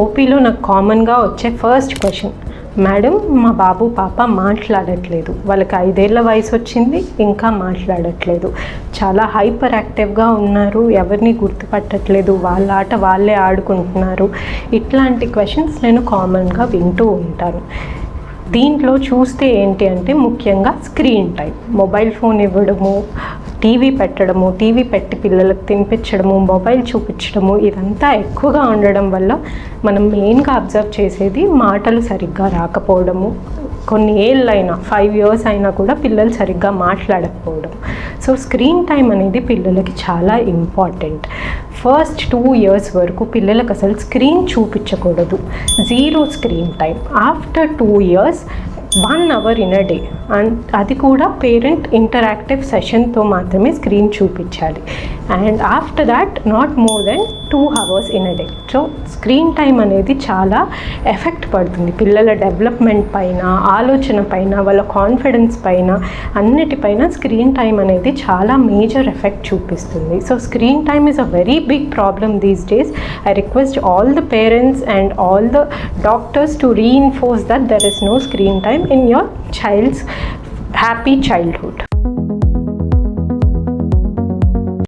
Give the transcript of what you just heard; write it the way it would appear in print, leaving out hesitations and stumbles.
ఓపీలో నాకు కామన్గా వచ్చే ఫస్ట్ క్వశ్చన్, మేడం మా బాబు పాప మాట్లాడట్లేదు, వాళ్ళకి 5 ఏళ్ల వయసు వచ్చింది, ఇంకా మాట్లాడట్లేదు, చాలా హైపర్ యాక్టివ్గా ఉన్నారు, ఎవరిని గుర్తుపట్టట్లేదు, వాళ్ళ ఆట వాళ్ళే ఆడుకుంటున్నారు. ఇట్లాంటి క్వశ్చన్స్ నేను కామన్గా వింటూ ఉంటాను. దీంట్లో చూస్తే ఏంటి అంటే ముఖ్యంగా స్క్రీన్ టైం, మొబైల్ ఫోన్ ఇవ్వడము, టీవీ పెట్టడము, టీవీ పెట్టి పిల్లలకు తినిపించడము, మొబైల్ చూపించడము, ఇదంతా ఎక్కువగా ఉండడం వల్ల మనం మెయిన్గా అబ్జర్వ్ చేసేది మాటలు సరిగ్గా రాకపోవడము, కొన్ని ఏళ్ళైనా 5 years అయినా కూడా పిల్లలు సరిగ్గా మాట్లాడకపోవడం. సో స్క్రీన్ టైం అనేది పిల్లలకి చాలా ఇంపార్టెంట్. ఫస్ట్ 2 years వరకు పిల్లలకు అసలు స్క్రీన్ చూపించకూడదు, 0 screen time. After 2 years 1 hour in a day, and అది కూడా పేరెంట్ ఇంటరాక్టివ్ సెషన్తో మాత్రమే స్క్రీన్ చూపించాలి. And after that not more than 2 hours in a day. So screen time అనేది చాలా ఎఫెక్ట్ పడుతుంది పిల్లల డెవలప్మెంట్ పైన, ఆలోచన పైన, వాళ్ళ కాన్ఫిడెన్స్ పైన, అన్నిటిపైన స్క్రీన్ టైం అనేది చాలా మేజర్ ఎఫెక్ట్ చూపిస్తుంది. So screen time is a very big problem these days. I request all the parents and all the doctors to reinforce that there is no screen time in your child's happy childhood.